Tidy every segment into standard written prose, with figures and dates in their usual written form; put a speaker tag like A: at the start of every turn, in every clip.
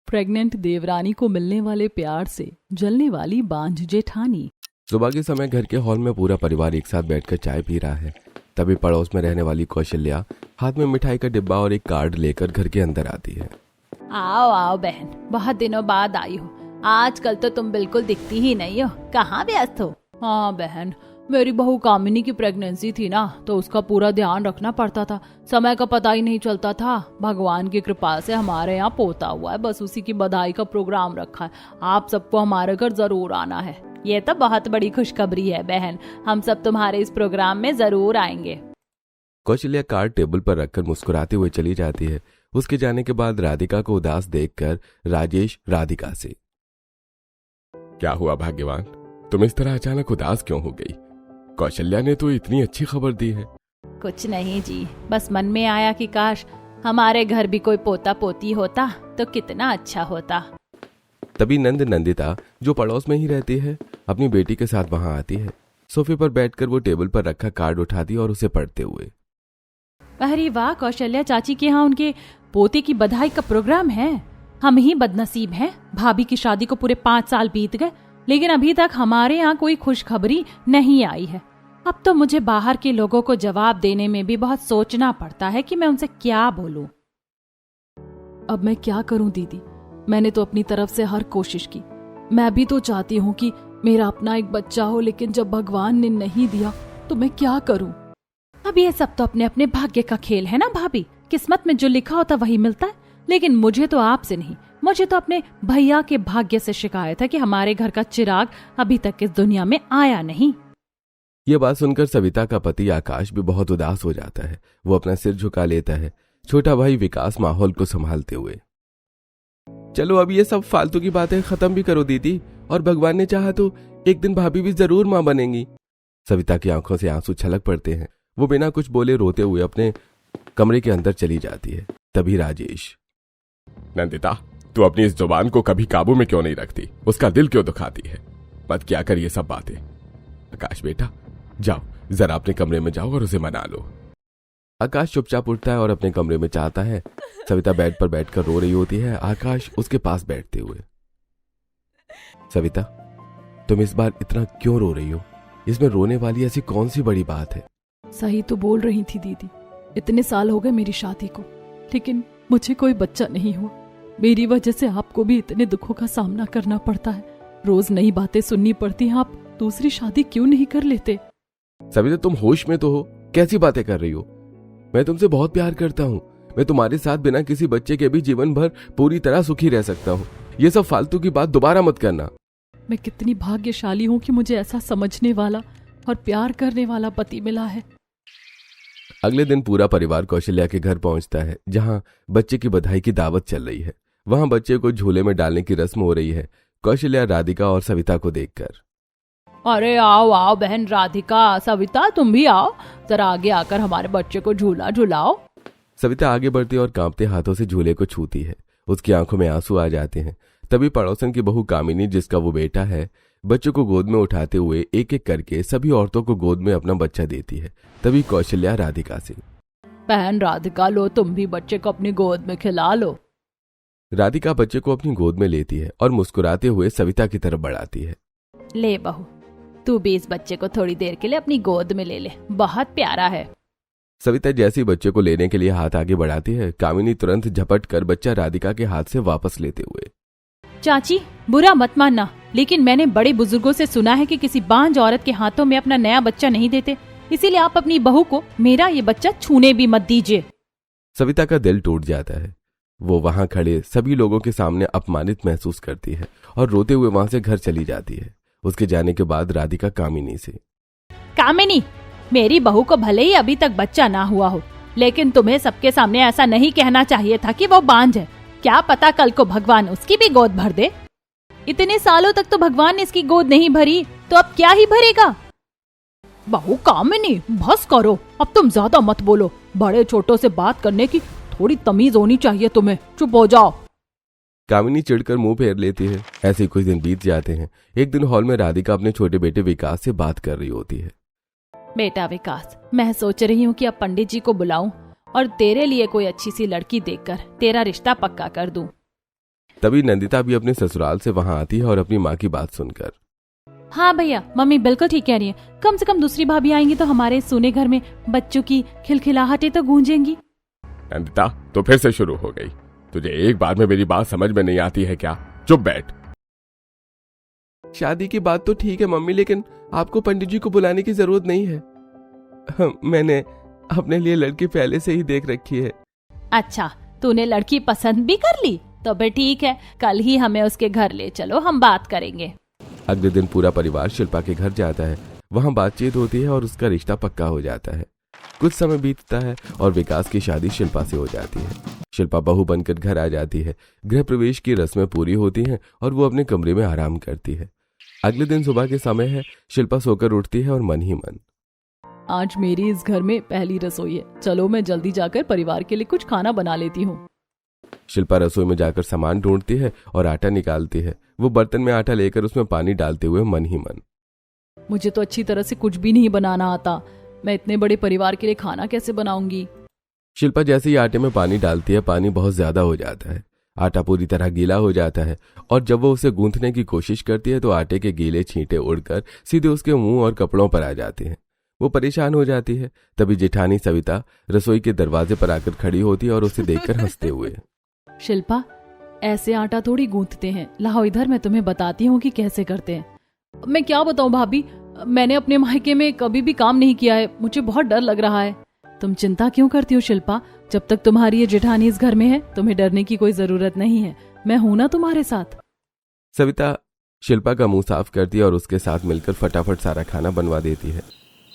A: Pregnant देवरानी को मिलने वाले प्यार से जलने वाली बांझ जेठानी।
B: सुबह के समय घर के हॉल में पूरा परिवार एक साथ बैठकर चाय पी रहा है। तभी पड़ोस में रहने वाली कौशल्या हाथ में मिठाई का डिब्बा और एक कार्ड लेकर घर के अंदर आती है।
C: आओ आओ बहन, बहुत दिनों बाद आई हो। आजकल तो तुम बिल्कुल दिखती ही नहीं हो, कहाँ व्यस्त हो?
A: हाँ बहन, मेरी बहू कामिनी की प्रेगनेंसी थी ना, तो उसका पूरा ध्यान रखना पड़ता था। समय का पता ही नहीं चलता था। भगवान की कृपा से हमारे यहाँ पोता हुआ है, बस उसी की बधाई का प्रोग्राम रखा है। आप सबको हमारे घर जरूर आना है।
C: ये तो बहुत बड़ी खुशखबरी है बहन, हम सब तुम्हारे इस प्रोग्राम में जरूर आएंगे।
B: कौशल्या कार्ड टेबल पर रखकर मुस्कुराते हुए चली जाती है। उसके जाने के बाद राधिका को उदास देखकर राजेश राधिका से, क्या हुआ भाग्यवान, तुम इस तरह अचानक उदास क्यों हो गई? कौशल्या ने तो इतनी अच्छी खबर दी है।
C: कुछ नहीं जी, बस मन में आया कि काश हमारे घर भी कोई पोता पोती होता तो कितना अच्छा होता।
B: तभी नंदिता जो पड़ोस में ही रहती है अपनी बेटी के साथ वहां आती है। सोफे पर बैठकर वो टेबल पर रखा कार्ड उठाती और उसे पढ़ते हुए,
C: अरे वाह कौशल्या चाची के यहाँ उनके पोते की बधाई का प्रोग्राम है। हम ही बदनसीब हैं, भाभी की शादी को पूरे 5 साल बीत गए, लेकिन अभी तक हमारे यहाँ कोई खुशखबरी नहीं आई है। अब तो मुझे बाहर के लोगों को जवाब देने में भी बहुत सोचना पड़ता है कि मैं उनसे क्या बोलूं।
A: अब मैं क्या करूं दीदी, मैंने तो अपनी तरफ से हर कोशिश की। मैं भी तो चाहती हूँ कि मेरा अपना एक बच्चा हो, लेकिन जब भगवान ने नहीं दिया तो मैं क्या करूं?
C: अब ये सब तो अपने अपने भाग्य का खेल है ना भाभी, किस्मत में जो लिखा होता वही मिलता है। लेकिन मुझे तो आपसे नहीं, मुझे तो अपने भैया के भाग्य से शिकायत है कि हमारे घर का चिराग अभी तक इस दुनिया में आया नहीं।
B: ये बात सुनकर सविता का पति आकाश भी बहुत उदास हो जाता है। वो अपना सिर झुका लेता है। छोटा भाई विकास माहौल को संभालते हुए, चलो अब ये सब फालतू की बातें खत्म भी करो दीदी, और भगवान ने चाहा तो एक दिन भाभी भी जरूर मां बनेंगी। सविता की आंखों से आंसू छलक पड़ते हैं। वो बिना कुछ बोले रोते हुए अपने कमरे के अंदर चली जाती है। तभी राजेश, नंदिता, तू अपनी इस जुबान को कभी काबू में क्यों नहीं रखती? उसका दिल क्यों दुखाती है? मत क्या कर ये सब बातें। आकाश बेटा, जाओ जरा अपने कमरे में जाओ और उसे मना लो। आकाश चुपचाप उठता है और अपने कमरे में चाहता है। सविता बेड पर बैठकर रो रही होती है, आकाश उसके पास बैठते हुए, सविता, तुम इस बार इतना क्यों रो रही हो? इसमें रोने वाली ऐसी कौन सी बड़ी बात है?
A: सही तो बोल रही थी दीदी, इतने साल हो गए मेरी शादी को, लेकिन मुझे कोई बच्चा नहीं हुआ। मेरी वजह से आपको भी इतने दुखों का सामना करना पड़ता है। रोज नई बातें सुननी पड़ती हैं। आप दूसरी शादी क्यों नहीं कर लेते?
B: सविता, तुम होश में तो हो? कैसी बातें कर रही हो? मैं तुमसे बहुत प्यार करता हूँ। मैं तुम्हारे साथ बिना किसी बच्चे के भी जीवन भर पूरी तरह सुखी रह सकता हूँ। ये सब फालतू की बात दोबारा मत करना।
A: मैं कितनी भाग्यशाली हूँ कि मुझे ऐसा समझने वाला और प्यार करने वाला पति मिला है।
B: अगले दिन पूरा परिवार कौशल्या के घर पहुंचता है, जहां बच्चे की बधाई की दावत चल रही है। वहां बच्चे को झूले में डालने की रस्म हो रही है। कौशल्या राधिका और सविता को देखकर,
C: अरे आओ आओ बहन राधिका, सविता तुम भी आओ, जरा आगे आकर हमारे बच्चे को झूला झुलाओ।
B: सविता आगे बढ़ती और कांपते हाथों से झूले को छूती है। उसकी आंखों में आंसू आ जाते हैं। तभी पड़ोसन की बहू कामिनी, जिसका वो बेटा है, बच्चों को गोद में उठाते हुए एक एक करके सभी औरतों को गोद में अपना बच्चा देती है। तभी कौशल्या राधिका से,
C: बहन राधिका, लो तुम भी बच्चे को अपनी गोद में खिला लो।
B: राधिका बच्चे को अपनी गोद में लेती है और मुस्कुराते हुए सविता की तरफ बढ़ाती है,
C: ले बहू, तू भी इस बच्चे को थोड़ी देर के लिए अपनी गोद में ले ले, बहुत प्यारा है।
B: सविता जैसे बच्चे को लेने के लिए हाथ आगे बढ़ाती है, कामिनी तुरंत झपट कर बच्चा राधिका के हाथ से वापस लेते हुए,
C: चाची बुरा मत मानना, लेकिन मैंने बड़े बुजुर्गों से सुना है कि किसी बांझ औरत के हाथों में अपना नया बच्चा नहीं देते, इसीलिए आप अपनी बहू को मेरा ये बच्चा छूने भी मत दीजिए।
B: सविता का दिल टूट जाता है। वो वहां खड़े सभी लोगों के सामने अपमानित महसूस करती है और रोते हुए वहां से घर चली जाती है। उसके जाने के बाद राधिका कामिनी से,
C: कामिनी, मेरी बहू को भले ही अभी तक बच्चा ना हुआ हो, लेकिन तुम्हें सबके सामने ऐसा नहीं कहना चाहिए था कि वो बांझ है। क्या पता कल को भगवान उसकी भी गोद भर दे। इतने सालों तक तो भगवान ने इसकी गोद नहीं भरी, तो अब क्या ही भरेगा। बहू कामिनी, बस करो, अब तुम ज्यादा मत बोलो। बड़े छोटों से बात करने की थोड़ी तमीज होनी चाहिए तुम्हें, चुप हो जाओ।
B: कामिनी चिढ़कर मुंह फेर लेती है। ऐसे कुछ दिन बीत जाते हैं। एक दिन हॉल में राधिका अपने छोटे बेटे विकास से बात कर रही होती है।
C: बेटा विकास, मैं सोच रही हूँ कि अब पंडित जी को बुलाऊं और तेरे लिए कोई अच्छी सी लड़की देखकर तेरा रिश्ता पक्का कर दूं।
B: तभी नंदिता भी अपने ससुराल से वहां आती है और अपनी माँ की बात सुनकर।
C: हाँ भैया, मम्मी बिल्कुल ठीक कह रही है। कम से कम दूसरी भाभी आएंगी तो हमारे सूने घर में बच्चों की खिलखिलाहटें तो गूंजेंगी।
B: नंदिता तो फिर से शुरू हो गई। तुझे एक बार में मेरी बात समझ में नहीं आती है क्या? चुप बैठ। शादी की बात तो ठीक है मम्मी, लेकिन आपको पंडित जी को बुलाने की जरूरत नहीं है। मैंने अपने लिए लड़की पहले से ही देख रखी है।
C: अच्छा, तूने लड़की पसंद भी कर ली? तो फिर ठीक है, कल ही हमें उसके घर ले चलो, हम बात करेंगे।
B: अगले दिन पूरा परिवार शिल्पा के घर जाता है। वहां बातचीत होती है और उसका रिश्ता पक्का हो जाता है। कुछ समय बीतता है और विकास की शादी शिल्पा से हो जाती है। शिल्पा बहू बनकर घर आ जाती है। गृह प्रवेश की रस्में पूरी होती हैं और वो अपने कमरे में आराम करती है। अगले दिन सुबह के समय है। शिल्पा सोकर उठती है और मन ही मन,
A: आज मेरी इस घर में पहली रसोई है, चलो मैं जल्दी जाकर परिवार के लिए कुछ खाना बना लेती हूँ।
B: शिल्पा रसोई में जाकर सामान ढूंढती है और आटा निकालती है। वो बर्तन में आटा लेकर उसमें पानी डालते हुए मन ही मन,
A: मुझे तो अच्छी तरह से कुछ भी नहीं बनाना आता, मैं इतने बड़े परिवार के लिए खाना कैसे बनाऊंगी।
B: शिल्पा जैसे ही आटे में पानी डालती है, पानी बहुत ज्यादा हो जाता है। आटा पूरी तरह गीला हो जाता है और जब वो उसे गूंथने की कोशिश करती है तो आटे के गीले छींटे उड़कर सीधे उसके मुंह और कपड़ों पर आ जाते हैं। वो परेशान हो जाती है। तभी जेठानी सविता रसोई के दरवाजे पर आकर खड़ी होती है और उसे देखकर हंसते हुए,
A: शिल्पा, ऐसे आटा थोड़ी गूंथते हैं, लाओ इधर, मैं तुम्हें बताती हूँ कि कैसे करते हैं। मैं क्या बताऊँ भाभी, मैंने अपने मायके में कभी भी काम नहीं किया है, मुझे बहुत डर लग रहा है। तुम चिंता क्यों करती हो शिल्पा, जब तक तुम्हारी ये जेठानी इस घर में है तुम्हें डरने की कोई जरूरत नहीं है, मैं हूं ना तुम्हारे साथ।
B: सविता शिल्पा का मुंह साफ करती है और उसके साथ मिलकर फटाफट सारा खाना बनवा देती है।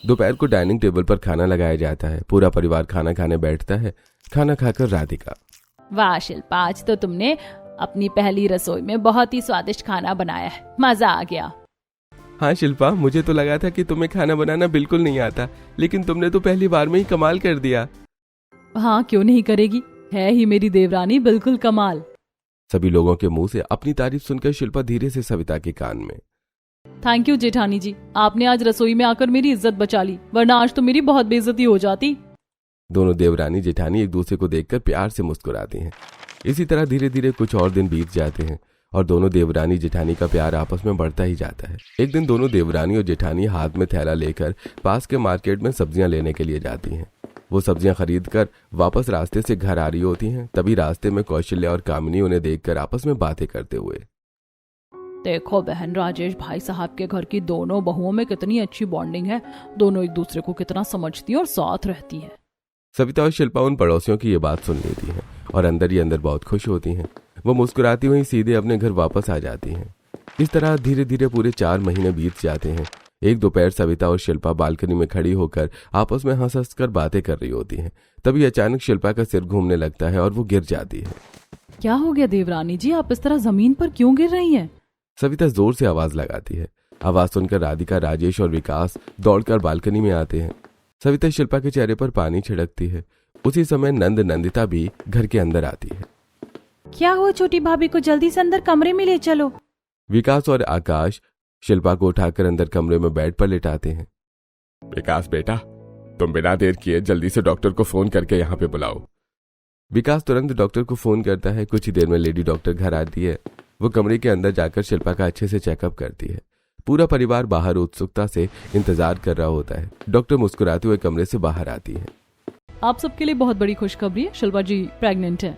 B: दोपहर को डाइनिंग टेबल पर खाना लगाया जाता है। पूरा परिवार खाना खाने बैठता है। खाना खाकर राधिका,
C: वाह शिल्पा, आज तो तुमने अपनी पहली रसोई में बहुत ही स्वादिष्ट खाना बनाया है, मजा आ गया।
B: हाँ शिल्पा, मुझे तो लगा था कि तुम्हें खाना बनाना बिल्कुल नहीं आता, लेकिन तुमने तो पहली बार में ही कमाल कर दिया।
A: हाँ, क्यों नहीं करेगी, है ही मेरी देवरानी बिल्कुल कमाल।
B: सभी लोगों के मुंह से अपनी तारीफ सुनकर शिल्पा धीरे से सविता के कान में,
A: थैंक यू जेठानी जी, आपने आज रसोई में आकर मेरी इज्जत बचा ली, वरना आज तो मेरी बहुत बेइज्जती हो जाती।
B: दोनों देवरानी जेठानी एक दूसरे को देखकर प्यार से मुस्कुराती हैं। इसी तरह धीरे धीरे कुछ और दिन बीत जाते हैं और दोनों देवरानी जेठानी का प्यार आपस में बढ़ता ही जाता है। एक दिन दोनों देवरानी और जेठानी हाथ में थैला लेकर पास के मार्केट में सब्जियां लेने के लिए जाती हैं। वो सब्जियां खरीद कर वापस रास्ते से घर आ रही होती हैं। तभी रास्ते में कौशल्या और कामिनी उन्हें देखकर आपस में बातें करते हुए,
A: देखो बहन, राजेश भाई साहब के घर की दोनों बहुओं में कितनी अच्छी बॉन्डिंग है, दोनों एक दूसरे को कितना समझती है और साथ रहती है।
B: सविता और शिल्पा उन पड़ोसियों की ये बात सुन लेती हैं और अंदर ही अंदर बहुत खुश होती हैं। वो मुस्कुराती हुई सीधे अपने घर वापस आ जाती हैं। इस तरह धीरे धीरे पूरे 4 महीने बीत जाते हैं। एक दोपहर सविता और शिल्पा बालकनी में खड़ी होकर आपस में हंस हंस कर बातें कर रही होती हैं। तभी अचानक शिल्पा का सिर घूमने लगता है और वो गिर जाती है।
A: क्या हो गया देवरानी जी, आप इस तरह जमीन पर क्यों गिर रही हैं?
B: सविता जोर से आवाज लगाती है। आवाज सुनकर राधिका, राजेश और विकास दौड़कर बालकनी में आते हैं। सविता शिल्पा के चेहरे पर पानी छिड़कती है। उसी समय नंदिता भी घर के अंदर आती है।
C: क्या हुआ छोटी भाभी को, जल्दी से अंदर कमरे में ले चलो।
B: विकास और आकाश शिल्पा को उठाकर अंदर कमरे में बेड पर लेटाते हैं। विकास बेटा, तुम बिना देर किए जल्दी से डॉक्टर को फोन करके यहाँ पे बुलाओ। विकास तुरंत डॉक्टर को फोन करता है। कुछ ही देर में लेडी डॉक्टर घर आती है। वो कमरे के अंदर जाकर शिल्पा का अच्छे से चेकअप करती है। पूरा परिवार बाहर उत्सुकता से इंतजार कर रहा होता है। डॉक्टर मुस्कुराते हुए कमरे से बाहर आती है।
A: आप सबके लिए बहुत बड़ी खुशखबरी है, शिल्पा जी प्रेग्नेंट है।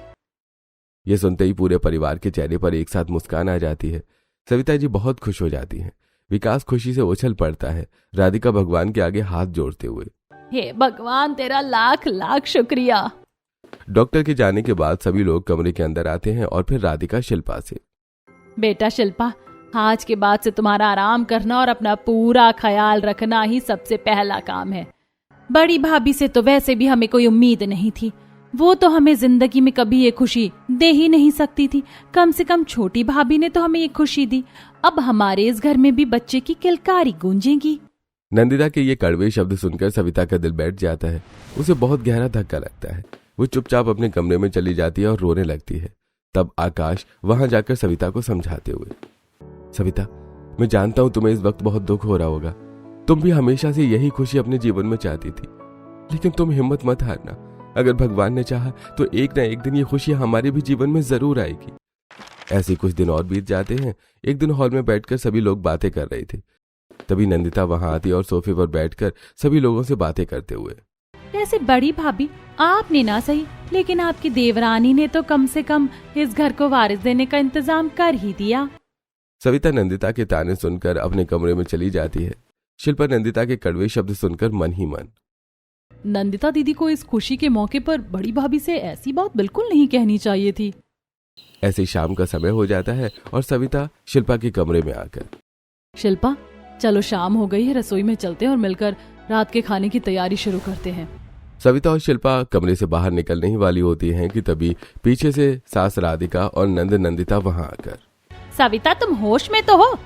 B: ये सुनते ही पूरे परिवार के चेहरे पर एक साथ मुस्कान आ जाती है। सविता जी बहुत खुश हो जाती हैं। विकास खुशी से उछल पड़ता है, राधिका भगवान के आगे हाथ जोड़ते हुए,
C: हे भगवान, तेरा लाख लाख शुक्रिया।
B: डॉक्टर के जाने के बाद सभी लोग कमरे के अंदर आते हैं और फिर राधिका शिल्पा से,
C: बेटा शिल्पा, आज के बाद से तुम्हारा आराम करना और अपना पूरा ख्याल रखना ही सबसे पहला काम है। बड़ी भाभी से तो वैसे भी हमें कोई उम्मीद नहीं थी, वो तो हमें जिंदगी में कभी ये खुशी दे ही नहीं सकती थी। कम से कम छोटी भाभी ने तो हमें ये खुशी दी। अब हमारे इस घर में भी बच्चे की किलकारी गूंजेगी।
B: नंदिता के ये कड़वे शब्द सुनकर सविता का दिल बैठ जाता है। उसे बहुत गहरा धक्का लगता है। वो चुपचाप अपने कमरे में चली जाती है और रोने लगती है। तब आकाश वहां जाकर सविता को समझाते हुए, सविता, मैं जानता हूं तुम्हें इस वक्त बहुत दुख हो रहा होगा। तुम भी हमेशा से यही खुशी अपने जीवन में चाहती थी, लेकिन तुम हिम्मत मत हारना। अगर भगवान ने चाहा तो एक ना एक दिन ये खुशी हमारे भी जीवन में जरूर आएगी। ऐसे कुछ दिन और बीत जाते हैं। एक दिन हॉल में बैठकर सभी लोग बातें कर रहे थे। तभी नंदिता वहां आती और सोफे पर बैठकर सभी लोगों से बातें करते हुए,
C: वैसे बड़ी भाभी, आपने ना सही, लेकिन आपकी देवरानी ने तो कम से कम इस घर को वारिस देने का इंतजाम कर ही दिया।
B: सविता नंदिता के ताने सुनकर अपने कमरे में चली जाती है। शिल्पा नंदिता के कड़वे शब्द सुनकर मन ही मन,
A: नंदिता दीदी को इस खुशी के मौके पर बड़ी भाभी से ऐसी बात बिल्कुल नहीं कहनी चाहिए थी।
B: ऐसे ही शाम का समय हो जाता है और सविता शिल्पा के कमरे में आकर,
A: शिल्पा, चलो शाम हो गई है, रसोई में चलते हैं और मिलकर रात के खाने की तैयारी शुरू करते हैं।
B: सविता और शिल्पा कमरे से बाहर निकलने ही वाली होती हैं कि तभी पीछे से सास राधिका और नंदिता वहां आकर,
C: सविता, तुम होश में तो हो?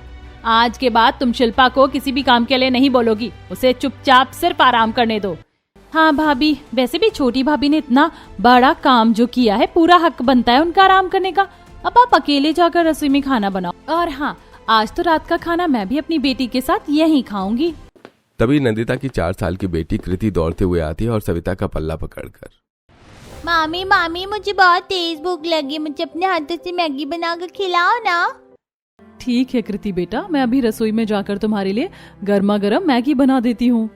C: आज के बाद तुम शिल्पा को किसी भी काम के लिए नहीं बोलोगी, उसे चुपचाप सिर्फ आराम करने दो। हाँ भाभी, वैसे भी छोटी भाभी ने इतना बड़ा काम जो किया है, पूरा हक बनता है उनका आराम करने का। अब आप अकेले जाकर रसोई में खाना बनाओ। और हाँ, आज तो रात का खाना मैं भी अपनी बेटी के साथ यहीं खाऊंगी।
B: तभी नंदिता की 4 साल की बेटी कृति दौड़ते हुए आती है और सविता का पल्ला पकड़कर,
D: मामी मामी, मुझे बहुत तेज भूख लगी, मुझे अपने हाथों से मैगी बनाकर खिलाओ ना।
A: ठीक है कृति बेटा, मैं अभी रसोई में जाकर तुम्हारे लिए गर्मा गर्म मैगी बना देती हूँ।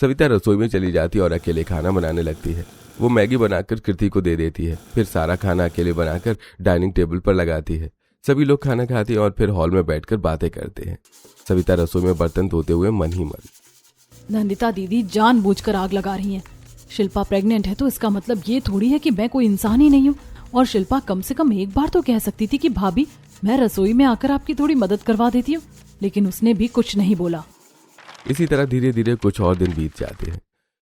B: सविता रसोई में चली जाती और अकेले खाना बनाने लगती है। वो मैगी बनाकर कृति को दे देती है, फिर सारा खाना अकेले बनाकर डाइनिंग टेबल पर लगाती है। सभी लोग खाना खाते हैं और फिर हॉल में बैठकर बातें करते हैं। सविता रसोई में बर्तन धोते हुए मन ही मन,
A: नंदिता दीदी जानबूझकर आग लगा रही हैं। शिल्पा प्रेग्नेंट है तो इसका मतलब ये थोड़ी है कि मैं कोई इंसान ही नहीं हूँ। और शिल्पा कम से कम एक बार तो कह सकती थी कि भाभी, मैं रसोई में आकर आपकी थोड़ी मदद करवा देती हूँ, लेकिन उसने भी कुछ नहीं बोला।
B: इसी तरह धीरे धीरे कुछ और दिन बीत जाते हैं।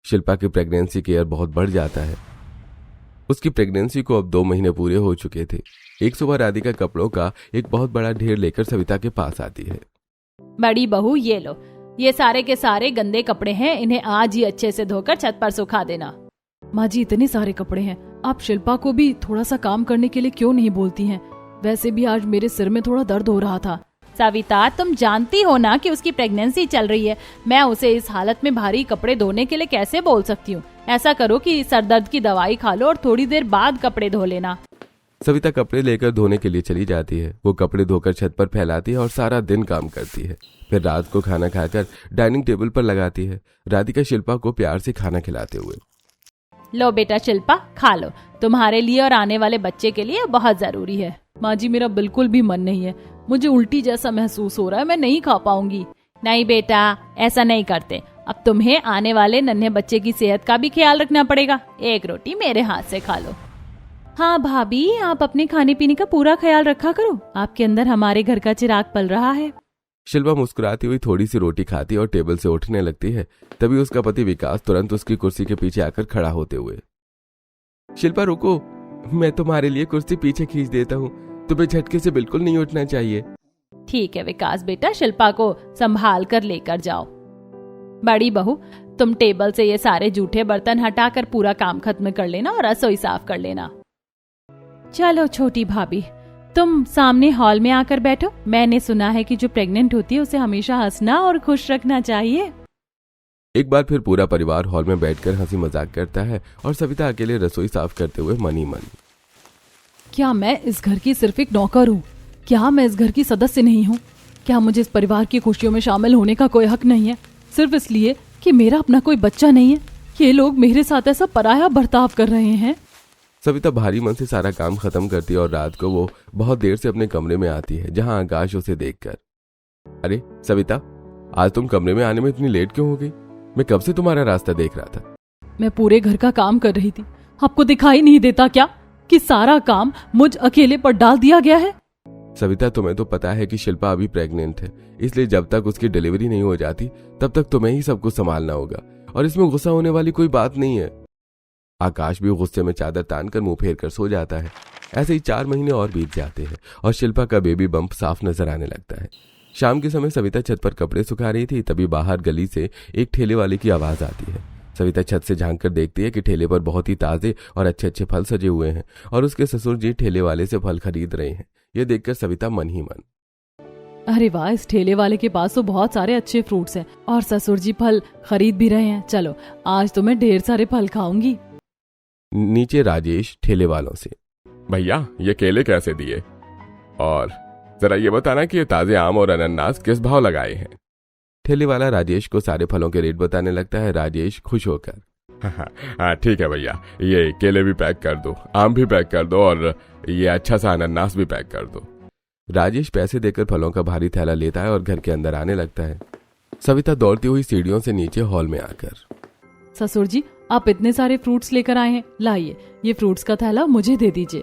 B: शिल्पा की प्रेगनेंसी केयर बहुत बढ़ जाता है। उसकी प्रेगनेंसी को अब 2 महीने पूरे हो चुके थे। एक सुबह राधिका कपड़ों का एक बहुत बड़ा ढेर लेकर सविता के पास आती है।
C: बड़ी बहू, ये लो, ये सारे के सारे गंदे कपड़े हैं, इन्हें आज ही अच्छे से धोकर छत पर सुखा देना।
A: माँ जी, इतने सारे कपड़े हैं, आप शिल्पा को भी थोड़ा सा काम करने के लिए क्यों नहीं बोलती हैं? वैसे भी आज मेरे सिर में थोड़ा दर्द हो रहा था।
C: सविता, तुम जानती हो ना कि उसकी प्रेगनेंसी चल रही है। मैं उसे इस हालत में भारी कपड़े धोने के लिए कैसे बोल सकती हूँ? ऐसा करो कि सरदर्द की दवाई खा लो और थोड़ी देर बाद कपड़े धो लेना।
B: सविता कपड़े लेकर धोने के लिए चली जाती है। वो कपड़े धोकर छत पर फैलाती है और सारा दिन काम करती है। फिर रात को खाना खाकर डाइनिंग टेबल पर लगाती है, राधिका शिल्पा को प्यार से खाना खिलाते हुए।
C: लो बेटा शिल्पा, खा लो, तुम्हारे लिए और आने वाले बच्चे के लिए बहुत जरूरी है।
A: माँ जी, मेरा बिल्कुल भी मन नहीं है, मुझे उल्टी जैसा महसूस हो रहा है, मैं नहीं खा पाऊंगी।
C: नहीं बेटा, ऐसा नहीं करते। अब तुम्हें आने वाले नन्हे बच्चे की सेहत का भी ख्याल रखना पड़ेगा। एक रोटी मेरे हाथ से खा लो। हाँ भाभी, आप अपने खाने पीने का पूरा ख्याल रखा करो, आपके अंदर हमारे घर का चिराग पल रहा है।
B: शिल्पा मुस्कुराती हुई थोड़ी सी रोटी खाती और टेबल से उठने लगती है। तभी उसका पति विकास तुरंत उसकी कुर्सी के पीछे आकर खड़ा होते हुए, शिल्पा रुको, मैं तुम्हारे लिए कुर्सी पीछे खींच देता हूँ, तुम्हें झटके से बिल्कुल नहीं उठना चाहिए।
C: ठीक है विकास बेटा, शिल्पा को संभाल कर लेकर जाओ। बड़ी बहू, तुम टेबल से ये सारे जूठे बर्तन हटाकर पूरा काम खत्म कर लेना और रसोई साफ कर लेना। चलो छोटी भाभी, तुम सामने हॉल में आकर बैठो। मैंने सुना है कि जो प्रेग्नेंट होती है उसे हमेशा हंसना और खुश रखना चाहिए।
B: एक बार फिर पूरा परिवार हॉल में बैठकर हंसी मजाक करता है और सविता अकेले रसोई साफ करते हुए मन ही मन,
A: क्या मैं इस घर की सिर्फ एक नौकर हूँ? क्या मैं इस घर की सदस्य नहीं हूँ? क्या मुझे इस परिवार की खुशियों में शामिल होने का कोई हक नहीं है, सिर्फ इसलिए कि मेरा अपना कोई बच्चा नहीं है? ये लोग मेरे साथ ऐसा पराया बर्ताव कर रहे हैं।
B: सविता भारी मन से सारा काम खत्म करती है और रात को वो बहुत देर से अपने कमरे में आती है, जहां आकाश उसे देखकर, अरे सविता, आज तुम कमरे में आने में इतनी लेट क्यों हो गई? मैं कब से तुम्हारा रास्ता देख रहा था।
A: मैं पूरे घर का काम कर रही थी, आपको दिखाई नहीं देता क्या कि सारा काम मुझ अकेले पर डाल दिया गया है?
B: सविता, तुम्हें तो पता है कि शिल्पा अभी प्रेग्नेंट है, इसलिए जब तक उसकी डिलीवरी नहीं हो जाती तब तक तुम्हें ही सब कुछ संभालना होगा, और इसमें गुस्सा होने वाली कोई बात नहीं है। आकाश भी गुस्से में चादर तानकर मुंह फेर कर सो जाता है। ऐसे ही 4 महीने और बीत जाते हैं और शिल्पा का बेबी बम्प साफ नजर आने लगता है। शाम के समय सविता छत पर कपड़े सुखा रही थी, तभी बाहर गली से एक ठेले वाले की आवाज आती है। सविता छत से झांक कर देखती है कि ठेले पर बहुत ही ताजे और अच्छे अच्छे फल सजे हुए हैं और उसके ससुर जी ठेले वाले से फल खरीद रहे हैं। यह देखकर सविता मन ही मन,
A: अरे वाह, इस ठेले वाले के पास तो बहुत सारे अच्छे फ्रूट्स हैं और ससुर जी फल खरीद भी रहे हैं। चलो, आज तो मैं ढेर सारे फल खाऊंगी।
B: नीचे राजेश ठेले वालों से,
E: भैया, ये केले कैसे दिए?
B: और जरा ये बताना कि ये ताजे आम और अनानास किस भाव लगाए हैं। ठेले वाला राजेश को सारे फलों के रेट बताने लगता है। राजेश खुश होकर हाँ ठीक है भैया, ये केले भी पैक कर दो, आम भी पैक कर दो और ये अच्छा सा अनानास भी पैक कर दो। राजेश पैसे देकर फलों का भारी थैला लेता है और घर के अंदर आने लगता है। सविता दौड़ती हुई सीढ़ियों से नीचे हॉल में आकर,
A: ससुर जी आप इतने सारे फ्रूट्स लेकर आए हैं, लाइए ये फ्रूट्स का थैला मुझे दे दीजिए।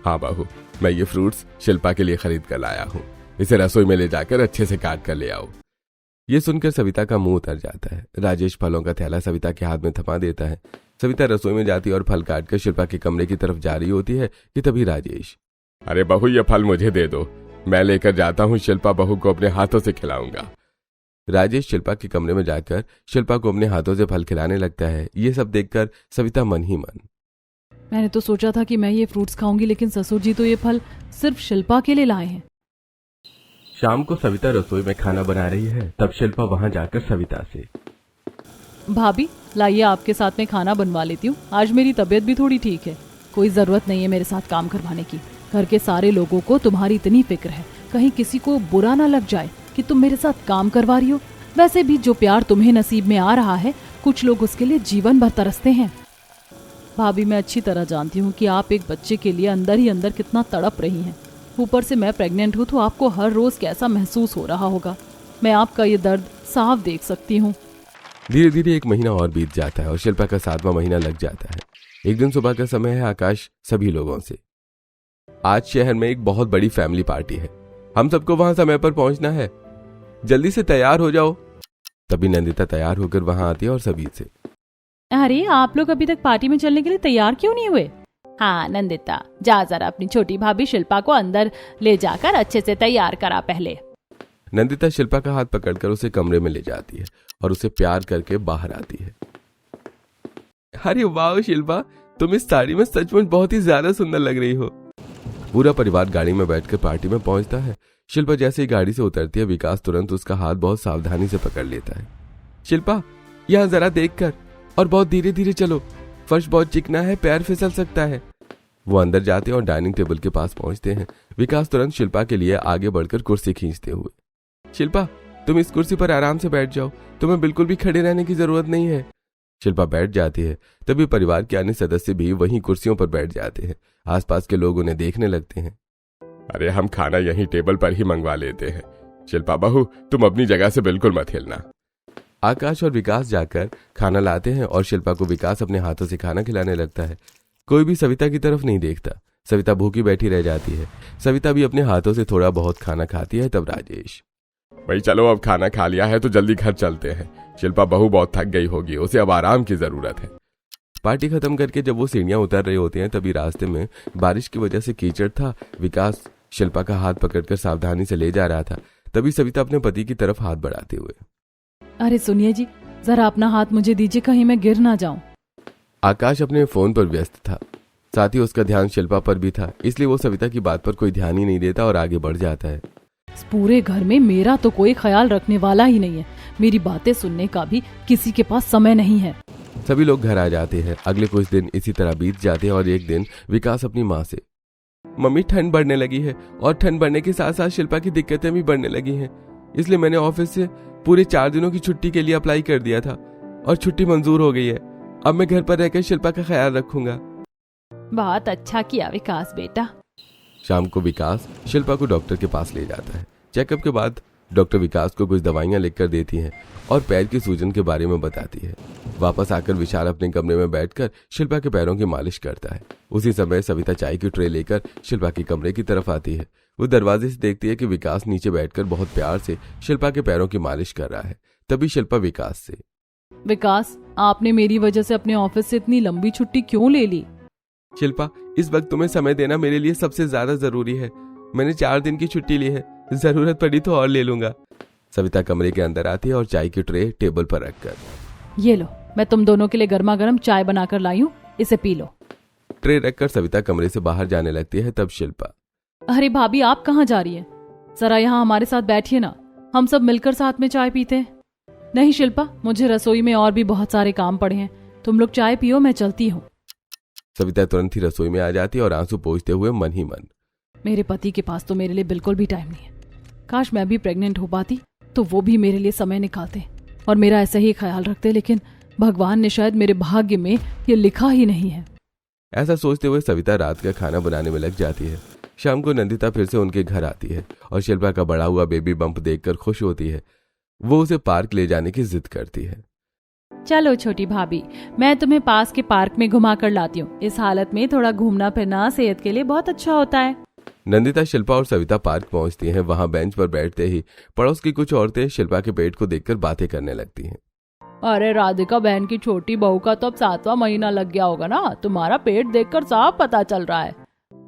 B: हाँ बहू, मैं ये फ्रूट्स शिल्पा के लिए खरीद कर लाया हूँ, इसे रसोई में ले जाकर अच्छे से काट कर ले आओ। ये सुनकर सविता का मुंह उतर जाता है। राजेश फलों का थैला सविता के हाथ में थमा देता है। सविता रसोई में जाती है और फल काट कर शिल्पा के कमरे की तरफ जा रही होती है कि तभी राजेश, अरे बहू ये फल मुझे दे दो, मैं लेकर जाता हूँ, शिल्पा बहू को अपने हाथों से खिलाऊंगा। राजेश शिल्पा के कमरे में जाकर शिल्पा को अपने हाथों से फल खिलाने लगता है। ये सब देखकर सविता मन ही मन,
A: मैंने तो सोचा था कि मैं ये फ्रूट्स खाऊंगी, लेकिन ससुर जी तो ये फल सिर्फ शिल्पा के लिए लाए हैं।
B: शाम को सविता रसोई में खाना बना रही है, तब शिल्पा वहां जाकर सविता से,
A: भाभी लाइए आपके साथ में खाना बनवा लेती हूँ, आज मेरी तबीयत भी थोड़ी ठीक है। कोई जरूरत नहीं है मेरे साथ काम करवाने की, घर के सारे लोगों को तुम्हारी इतनी फिक्र है, कहीं किसी को बुरा ना लग जाए कि तुम मेरे साथ काम करवा रही हो। वैसे भी जो प्यार तुम्हें नसीब में आ रहा है, कुछ लोग उसके लिए जीवन भर तरसते हैं। भाभी मैं अच्छी तरह जानती हूँ कि आप एक बच्चे के लिए अंदर ही अंदर कितना तड़प रही हैं। ऊपर से मैं प्रेग्नेंट हूँ, तो आपको हर रोज कैसा महसूस हो रहा होगा। मैं आपका ये दर्द साफ देख सकती हूँ।
B: धीरे धीरे एक महीना और बीत जाता है और शिल्पा का 7वां महीना लग जाता है। एक दिन सुबह का समय है। आकाश सभी लोगों से, आज शहर में एक बहुत बड़ी फैमिली पार्टी है, हम सबको वहां समय पर पहुंचना है, जल्दी से तैयार हो जाओ। तभी नंदिता तैयार होकर वहां आती है और सभी से,
C: अरे आप लोग अभी तक पार्टी में चलने के लिए तैयार क्यों नहीं हुए? हाँ नंदिता, जा जरा अपनी छोटी भाभी शिल्पा को अंदर ले जाकर अच्छे से तैयार करा पहले।
B: नंदिता शिल्पा का हाथ पकड़कर उसे कमरे में ले जाती है और उसे प्यार करके बाहर आती है। अरे वाह शिल्पा, तुम इस साड़ी में सचमुच बहुत ही ज्यादा सुंदर लग रही हो। पूरा परिवार गाड़ी में बैठकर पार्टी में पहुंचता है। शिल्पा जैसे ही गाड़ी से उतरती है, विकास तुरंत उसका हाथ बहुत सावधानी से पकड़ लेता है। शिल्पा यहाँ जरा देखकर, और बहुत धीरे धीरे चलो, फर्श बहुत चिकना है, पैर फिसल सकता है। वो अंदर जाते हैं और डाइनिंग टेबल के पास पहुंचते हैं। विकास तुरंत शिल्पा के लिए आगे बढ़कर कुर्सी खींचते हुए, शिल्पा तुम इस कुर्सी पर आराम से बैठ जाओ, तुम्हें बिल्कुल भी खड़े रहने की जरूरत नहीं है। शिल्पा बैठ जाती है। तभी परिवार के अन्य सदस्य भी वहीं कुर्सियों पर बैठ जाते हैं। आसपास के लोग उन्हें देखने लगते हैं। अरे हम खाना यहीं टेबल पर ही मंगवा लेते हैं, शिल्पा बहू तुम अपनी जगह से बिल्कुल मत हिलना। आकाश और विकास जाकर खाना लाते हैं और शिल्पा को विकास अपने हाथों से खाना खिलाने लगता है। कोई भी सविता की तरफ नहीं देखता। सविता भूखी बैठी रह जाती है। सविता भी अपने हाथों से थोड़ा बहुत खाना खाती है। तब राजेश, भाई चलो अब खाना खा लिया है तो जल्दी घर चलते हैं, शिल्पा बहू बहुत थक गई होगी, उसे अब आराम की जरूरत है। पार्टी खत्म करके जब वो सीढ़ियां उतर रहे होते हैं, तभी रास्ते में बारिश की वजह से कीचड़ था। विकास शिल्पा का हाथ पकड़कर सावधानी से ले जा रहा था। तभी सविता अपने पति की तरफ हाथ बढ़ाते हुए,
A: अरे सुनिए जी, जरा अपना हाथ मुझे दीजिए, कहीं मैं गिर ना जाऊं।
B: आकाश अपने फोन पर व्यस्त था, साथ ही उसका ध्यान शिल्पा पर भी था, इसलिए वो सविता की बात पर कोई ध्यान ही नहीं देता और आगे बढ़ जाता है।
A: इस पूरे घर में मेरा तो कोई ख्याल रखने वाला ही नहीं है, मेरी बातें सुनने का भी किसी के पास समय नहीं है।
B: सभी लोग घर आ जाते हैं। अगले कुछ दिन इसी तरह बीत जाते हैं और एक दिन विकास अपनी माँ से, मम्मी ठंड बढ़ने लगी है और ठंड बढ़ने के साथ साथ शिल्पा की दिक्कतें भी बढ़ने लगी हैं, इसलिए मैंने ऑफिस से पूरे 4 दिनों की छुट्टी के लिए अप्लाई कर दिया था और छुट्टी मंजूर हो गई है। अब मैं घर पर रहकर शिल्पा का ख्याल रखूंगा।
C: बहुत अच्छा किया विकास बेटा।
B: शाम को विकास शिल्पा को डॉक्टर के पास ले जाता है। चेकअप के बाद डॉक्टर विकास को कुछ दवाइयां लिखकर देती हैं और पैर की सूजन के बारे में बताती है। वापस आकर विशाल अपने कमरे में बैठकर शिल्पा के पैरों की मालिश करता है। उसी समय सविता चाय की ट्रे लेकर शिल्पा के कमरे की तरफ आती है। वो दरवाजे से देखती है कि विकास नीचे बैठकर बहुत प्यार से शिल्पा के पैरों की मालिश कर रहा है। तभी शिल्पा विकास से,
A: विकास आपने मेरी वजह से अपने ऑफिस से इतनी लंबी छुट्टी क्यों ले ली?
B: शिल्पा इस वक्त तुम्हें समय देना मेरे लिए सबसे ज्यादा जरूरी है। मैंने 4 दिन की छुट्टी ली है, जरूरत पड़ी तो और ले लूंगा। सविता कमरे के अंदर आती है और चाय की ट्रे टेबल पर रखकर,
A: ये लो, मैं तुम दोनों के लिए गर्मा गर्म चाय बनाकर लाई हूँ, इसे पी लो।
B: ट्रे रखकर सविता कमरे से बाहर जाने लगती है। तब शिल्पा,
A: अरे भाभी आप कहाँ जा रही हैं? जरा यहाँ हमारे साथ बैठिए ना, हम सब मिलकर साथ में चाय पीते हैं। नहीं शिल्पा, मुझे रसोई में और भी बहुत सारे काम पड़े हैं, तुम लोग चाय पियो, मैं चलती हूँ।
B: सविता तुरंत ही रसोई में आ जाती है और आंसू पोंछते हुए मन ही मन,
A: मेरे पति के पास तो मेरे लिए बिल्कुल भी टाइम नहीं है। काश मैं भी प्रेग्नेंट हो पाती तो वो भी मेरे लिए समय निकालते और मेरा ऐसा ही ख्याल रखते, लेकिन भगवान ने शायद मेरे भाग्य में ये लिखा ही नहीं है।
B: ऐसा सोचते हुए सविता रात का खाना बनाने में लग जाती है। शाम को नंदिता फिर से उनके घर आती है और शिल्पा का बड़ा हुआ बेबी बम्प देखकर खुश होती है। वो उसे पार्क ले जाने की जिद करती है।
C: चलो छोटी भाभी, मैं तुम्हें पास के पार्क में घुमा कर लाती हूँ। इस हालत में थोड़ा घूमना फिरना सेहत के लिए बहुत अच्छा होता है।
B: नंदिता, शिल्पा और सविता पार्क पहुंचती हैं। वहां बेंच पर बैठते ही पड़ोस की कुछ औरतें शिल्पा के पेट को देखकर बातें करने लगती हैं।
A: अरे राधिका बहन की छोटी बहू का तो अब 7वां महीना लग गया होगा ना, तुम्हारा पेट देखकर साफ पता चल रहा है।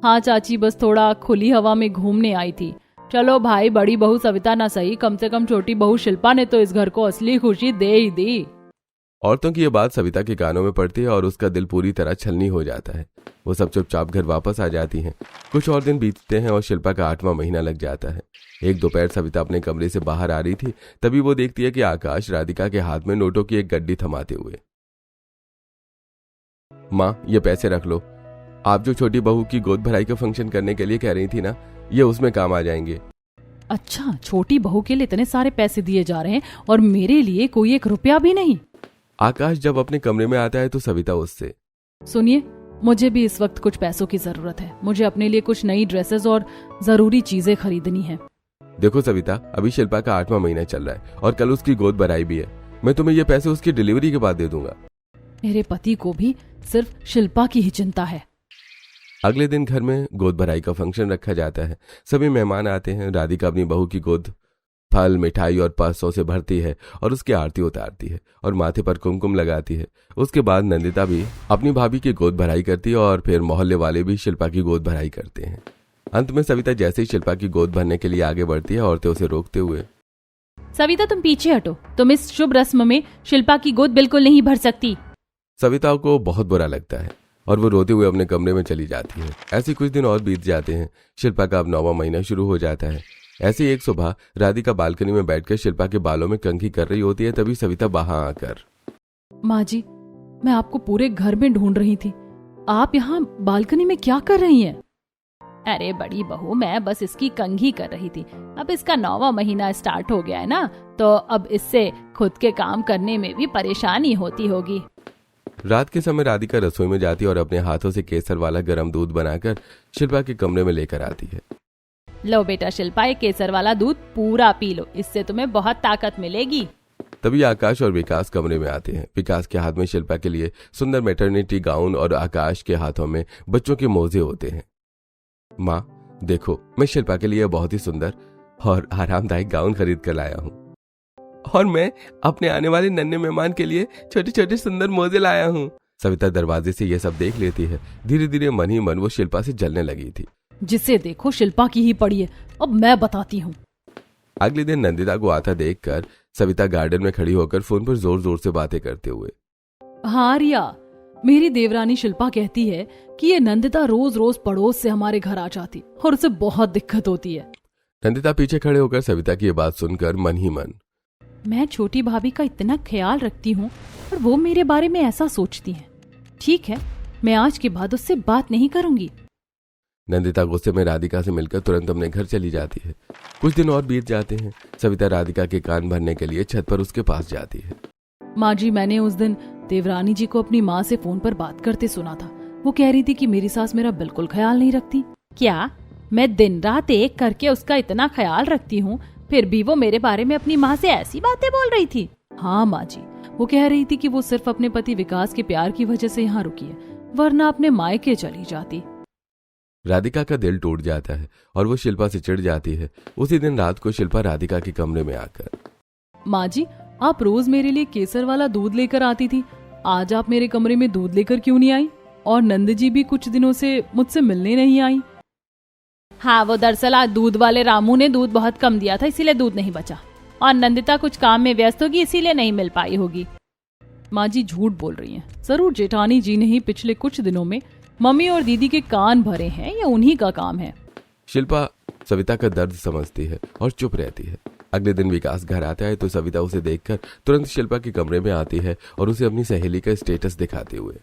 A: हाँ चाची, बस थोड़ा खुली हवा में घूमने आई थी। चलो भाई, बड़ी बहू सविता ना सही, कम से कम छोटी बहू शिल्पा ने तो इस घर को असली खुशी दे ही दी।
B: औरतों की ये बात सविता के कानों में पड़ती है और उसका दिल पूरी तरह छलनी हो जाता है। वो सब चुपचाप घर वापस आ जाती हैं। कुछ और दिन बीतते हैं और शिल्पा का 8वां महीना लग जाता है। एक दोपहर सविता अपने कमरे से बाहर आ रही थी, तभी वो देखती है कि आकाश राधिका के हाथ में नोटों की एक गड्डी थमाते हुए। माँ, ये पैसे रख लो। आप जो छोटी बहू की गोद भराई का फंक्शन करने के लिए कह रही थी ना, ये उसमें काम आ जाएंगे।
A: अच्छा, छोटी बहू के लिए इतने सारे पैसे दिए जा रहे हैं और मेरे लिए कोई 1 रुपया भी नहीं।
B: आकाश जब अपने कमरे में आता है तो सविता उससे,
A: सुनिए, मुझे भी इस वक्त कुछ पैसों की जरूरत है। मुझे अपने लिए कुछ नई ड्रेसेस और जरूरी चीजें खरीदनी है।
B: देखो सविता, अभी शिल्पा का 8वां महीना चल रहा है और कल उसकी गोद भराई भी है। मैं तुम्हें ये पैसे उसकी डिलीवरी के बाद दे दूंगा।
A: मेरे पति को भी सिर्फ शिल्पा की ही चिंता है।
B: अगले दिन घर में गोद भराई का फंक्शन रखा जाता है। सभी मेहमान आते हैं। राधिका अपनी बहू की गोद फल, मिठाई और पैसों से भरती है और उसकी आरती उतारती है और माथे पर कुमकुम लगाती है। उसके बाद नंदिता भी अपनी भाभी की गोद भराई करती है और फिर मोहल्ले वाले भी शिल्पा की गोद भराई करते हैं। अंत में सविता जैसे ही शिल्पा की गोद भरने के लिए आगे बढ़ती है, औरतें उसे रोकते हुए,
C: सविता तुम पीछे हटो, तुम इस शुभ रस्म में शिल्पा की गोद बिल्कुल नहीं भर सकती।
B: सविता को बहुत बुरा लगता है और वो रोते हुए अपने कमरे में चली जाती है। ऐसे कुछ दिन और बीत जाते हैं। शिल्पा का अब 9वां महीना शुरू हो जाता है। ऐसे ही एक सुबह राधिका बालकनी में बैठकर शिल्पा के बालों में कंघी कर रही होती है। तभी सविता वहां आकर,
A: माँ जी, मैं आपको पूरे घर में ढूंढ रही थी। आप यहाँ बालकनी में क्या कर रही हैं?
C: अरे बड़ी बहू, मैं बस इसकी कंघी कर रही थी। अब इसका 9वां महीना स्टार्ट हो गया है ना, तो अब इससे खुद के काम करने में भी परेशानी होती होगी।
B: रात के समय राधिका रसोई में जाती है और अपने हाथों से केसर वाला गर्म दूध बनाकर शिल्पा के कमरे में लेकर आती है।
C: लो बेटा शिल्पा, ये केसर वाला दूध पूरा पी लो, इससे तुम्हें बहुत ताकत मिलेगी।
B: तभी आकाश और विकास कमरे में आते हैं। विकास के हाथ में शिल्पा के लिए सुंदर मैटरनिटी गाउन और आकाश के हाथों में बच्चों के मोजे होते हैं। माँ देखो, मैं शिल्पा के लिए बहुत ही सुंदर और आरामदायक गाउन खरीद कर लाया हूँ और मैं अपने आने वाले नन्हे मेहमान के लिए छोटे छोटे सुंदर मोजे लाया हूँ। सविता दरवाजे से यह सब देख लेती है। धीरे धीरे मन ही मन वो शिल्पा से जलने लगी थी।
A: जिसे देखो शिल्पा की ही पड़ी है। अब मैं बताती हूँ।
B: अगले दिन नंदिता को आता देखकर सविता गार्डन में खड़ी होकर फोन पर जोर जोर से बातें करते हुए,
A: हाँ रिया, मेरी देवरानी शिल्पा कहती है कि ये नंदिता रोज रोज पड़ोस से हमारे घर आ जाती और उसे बहुत दिक्कत होती है।
B: नंदिता पीछे खड़े होकर सविता की ये बात सुनकर मन ही मन,
A: मैं छोटी भाभी का इतना ख्याल रखती हूँ और वो मेरे बारे में ऐसा सोचती है। ठीक है, मैं आज के बाद उससे बात नहीं करूंगी।
B: नंदिता गुस्से में राधिका से मिलकर तुरंत अपने घर चली जाती है। कुछ दिन और बीत जाते हैं। सविता राधिका के कान भरने के लिए छत पर उसके पास जाती है।
A: माँ जी, मैंने उस दिन देवरानी जी को अपनी माँ से फोन पर बात करते सुना था। वो कह रही थी कि मेरी सास मेरा बिल्कुल ख्याल नहीं रखती।
C: क्या मैं दिन रात एक करके उसका इतना ख्याल रखती हूँ, फिर भी वो मेरे बारे में अपनी माँ से ऐसी बातें बोल रही थी?
A: हाँ माँ जी, वो कह रही थी कि वो सिर्फ अपने पति विकास के प्यार की वजह से यहाँ रुकी है, वरना अपने मायके चली जाती।
B: राधिका का दिल टूट जाता है और वो शिल्पा से चिढ़ जाती है। उसी दिन रात को शिल्पा राधिका के कमरे में आकर,
A: माँ जी, आप रोज मेरे लिए केसर वाला दूध लेकर आती थी, आज आप मेरे कमरे में दूध लेकर क्यों नहीं आई? और नंद जी भी कुछ दिनों से मुझसे मिलने नहीं आई।
C: हाँ, वो दरअसल आज दूध वाले रामू ने दूध बहुत कम दिया था, इसीलिए दूध नहीं बचा, और नंदिता कुछ काम में व्यस्त होगी, इसीलिए नहीं मिल पाई होगी।
A: माँ जी झूठ बोल रही हैं। जरूर जेठानी जी ने ही पिछले कुछ दिनों में मम्मी और दीदी के कान भरे हैं, या उन्हीं का काम है।
B: शिल्पा सविता का दर्द समझती है और चुप रहती है। अगले दिन विकास घर आता है तो सविता उसे देखकर तुरंत शिल्पा के कमरे में आती है और उसे अपनी सहेली का स्टेटस दिखाते हुए,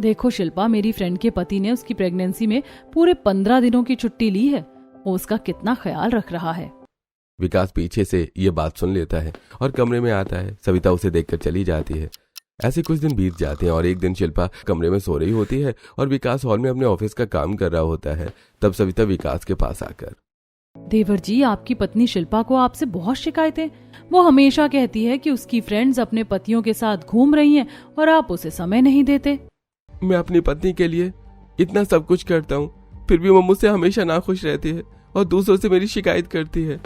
A: देखो शिल्पा, मेरी फ्रेंड के पति ने उसकी प्रेगनेंसी में पूरे 15 दिनों की छुट्टी ली है। वो उसका कितना ख्याल रख रहा है।
B: विकास पीछे से ये बात सुन लेता है और कमरे में आता है। सविता उसे देखकर चली जाती है। ऐसे कुछ दिन बीत जाते हैं और एक दिन शिल्पा कमरे में सो रही होती है और विकास हॉल में अपने ऑफिस का काम कर रहा होता है। तब सविता विकास के पास आकर,
A: देवर जी, आपकी पत्नी शिल्पा को आपसे बहुत शिकायतें। वो हमेशा कहती है कि उसकी फ्रेंड्स अपने पतियों के साथ घूम रही हैं और आप उसे समय नहीं देते।
B: मैं अपनी पत्नी के लिए इतना सब कुछ करता हूँ, फिर भी वो मुझसे हमेशा नाखुश रहती है और दूसरों से मेरी शिकायत करती है।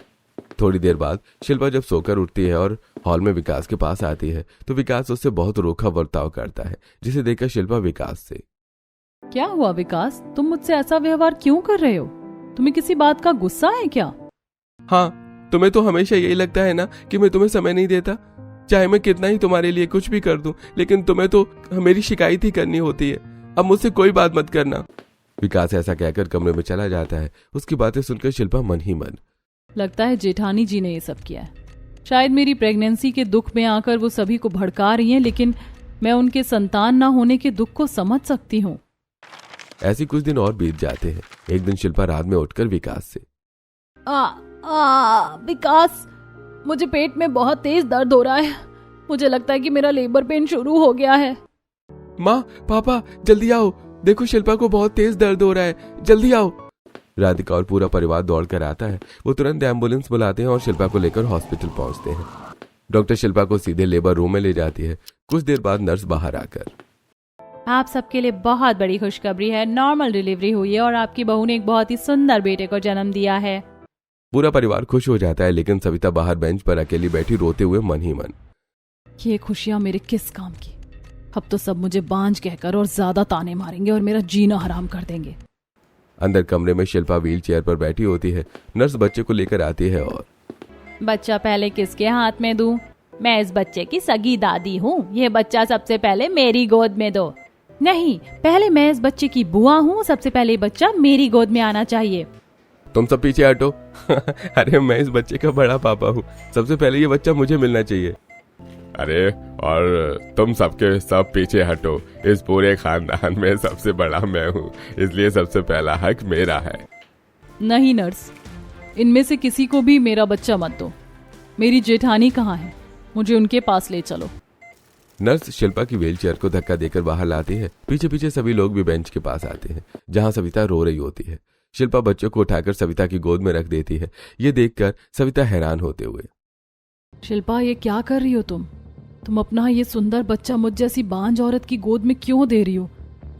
B: थोड़ी देर बाद शिल्पा जब सोकर उठती है और हॉल में विकास के पास आती है तो विकास उससे बहुत रूखा बर्ताव करता है, जिसे देखकर शिल्पा विकास से,
A: क्या हुआ विकास, तुम मुझसे ऐसा व्यवहार क्यों कर रहे हो? तुम्हें किसी बात का गुस्सा है क्या?
B: हाँ, तुम्हें तो हमेशा यही लगता है ना कि मैं तुम्हें समय नहीं देता। चाहे मैं कितना ही तुम्हारे लिए कुछ भी कर दूं, लेकिन तुम्हें तो मेरी शिकायत ही करनी होती है। अब मुझसे कोई बात मत करना। विकास ऐसा कहकर कमरे में चला जाता है। उसकी बातें सुनकर शिल्पा मन ही मन,
A: लगता है जेठानी जी ने ये सब किया है। शायद मेरी प्रेगनेंसी के दुख में आकर वो सभी को भड़का रही हैं, लेकिन मैं उनके संतान ना होने के दुख को समझ सकती हूँ।
B: ऐसे कुछ दिन और बीत जाते हैं। एक दिन शिल्पा रात में उठकर विकास से,
A: विकास, मुझे पेट में बहुत तेज दर्द हो रहा है। मुझे लगता है कि मेरा लेबर पेन शुरू हो गया है।
B: माँ, पापा, जल्दी आओ, देखो शिल्पा को बहुत तेज दर्द हो रहा है, जल्दी आओ। राधिका और पूरा परिवार दौड़कर आता है। वो तुरंत एम्बुलेंस बुलाते हैं और शिल्पा को लेकर हॉस्पिटल पहुंचते हैं। डॉक्टर शिल्पा को सीधे लेबर रूम में ले जाती है। कुछ देर बाद नर्स बाहर आकर,
C: आप सबके लिए बहुत बड़ी खुशखबरी है। नॉर्मल डिलीवरी हुई है और आपकी बहू ने एक बहुत ही सुंदर बेटे को जन्म दिया है।
B: पूरा परिवार खुश हो जाता है, लेकिन सविता बाहर बेंच पर अकेली बैठी रोते हुए मन ही मन,
A: ये खुशियां मेरे किस काम की? अब तो सब मुझे बांझ कहकर और ज्यादा ताने मारेंगे और मेरा जीना हराम कर देंगे।
B: अंदर कमरे में शिल्पा व्हील चेयर पर बैठी होती है। नर्स बच्चे को लेकर आती है और,
C: बच्चा पहले किसके हाथ में दूं? मैं इस बच्चे की सगी दादी हूँ। ये बच्चा सबसे पहले मेरी गोद में दो। नहीं, पहले मैं इस बच्चे की बुआ हूँ। सबसे पहले बच्चा मेरी गोद में आना चाहिए।
B: तुम सब पीछे हटो। अरे मैं इस बच्चे का बड़ा पापा हूँ, सबसे पहले ये बच्चा मुझे मिलना चाहिए। अरे और तुम सबके सब पीछे हटो। इस पूरे खानदान में सबसे बड़ा मैं हूँ, इसलिए सबसे पहला हक मेरा है।
A: नहीं नर्स, इनमें से किसी को भी मेरा बच्चा मत दो। मेरी जेठानी कहाँ है? मुझे उनके पास ले चलो।
B: नर्स शिल्पा की व्हीलचेयर को धक्का देकर बाहर लाती है। पीछे पीछे सभी लोग भी बेंच के पास आते हैं, जहां सविता रो रही होती है। शिल्पा बच्चों को उठाकर सविता की गोद में रख देती है। ये देखकर सविता हैरान होते हुए,
A: शिल्पा, ये क्या कर रही हो तुम अपना ये सुंदर बच्चा मुझ जैसी बांझ औरत की गोद में क्यों दे रही हो?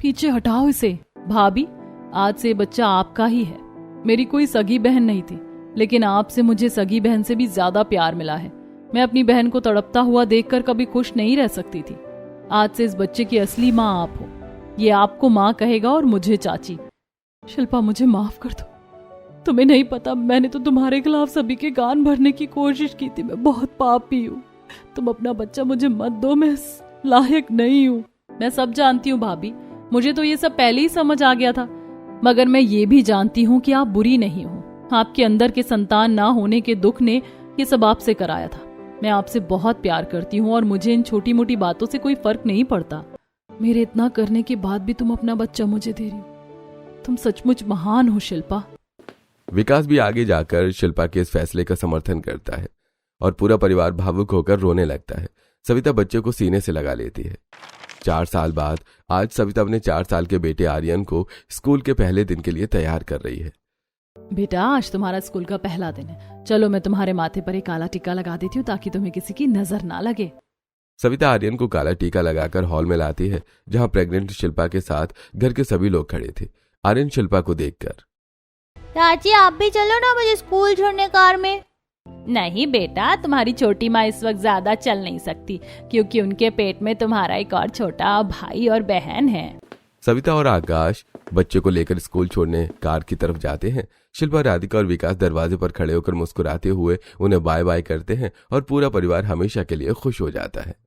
A: पीछे हटाओ इसे। भाभी, आज से बच्चा आपका ही है। मेरी कोई सगी बहन नहीं थी, लेकिन आपसे मुझे सगी बहन से भी ज्यादा प्यार मिला है। मैं अपनी बहन को तड़पता हुआ देखकर कभी खुश नहीं रह सकती थी। आज से इस बच्चे की असली माँ आप हो। ये आपको माँ कहेगा और मुझे चाची। शिल्पा, मुझे माफ कर दो। तुम्हें नहीं पता, मैंने तो तुम्हारे खिलाफ सभी के कान भरने की कोशिश की थी। मैं बहुत पापी हूँ। तुम अपना बच्चा मुझे मत दो, मैं लायक नहीं हूँ। मैं सब जानती हूँ भाभी, मुझे तो ये सब पहले ही समझ आ गया था। मगर मैं ये भी जानती हूँ कि आप बुरी नहीं हो। आपके अंदर के संतान ना होने के दुख ने ये सब आपसे कराया था। मैं आपसे बहुत प्यार करती हूँ और मुझे इन छोटी मोटी बातों से कोई फर्क नहीं पड़ता। मेरे इतना करने के बाद भी तुम अपना बच्चा मुझे दे रही हो। तुम सचमुच महान हो शिल्पा।
B: विकास भी आगे जाकर शिल्पा के इस फैसले का समर्थन करता है और पूरा परिवार भावुक होकर रोने लगता है। सविता बच्चे को सीने से लगा लेती है। 4 साल बाद आज सविता अपने 4 साल के बेटे आर्यन को स्कूल के पहले दिन के लिए तैयार कर रही है।
A: बेटा, आज तुम्हारा स्कूल का पहला दिन है। चलो मैं तुम्हारे माथे पर एक काला टीका लगा देती हूँ ताकि तुम्हें किसी की नजर ना लगे।
B: सविता आर्यन को काला टीका लगाकर हॉल में लाती है, जहाँ प्रेग्नेंट शिल्पा के साथ घर के सभी लोग खड़े थे। आर्यन शिल्पा को देखकर,
D: चाची आप भी चलो ना मुझे स्कूल छोड़ने कार में।
C: नहीं बेटा, तुम्हारी छोटी माँ इस वक्त ज्यादा चल नहीं सकती, क्योंकि उनके पेट में तुम्हारा एक और छोटा भाई और बहन है।
B: सविता और आकाश बच्चे को लेकर स्कूल छोड़ने कार की तरफ जाते हैं। शिल्पा, राधिका और विकास दरवाजे पर खड़े होकर मुस्कुराते हुए उन्हें बाय बाय करते हैं और पूरा परिवार हमेशा के लिए खुश हो जाता है।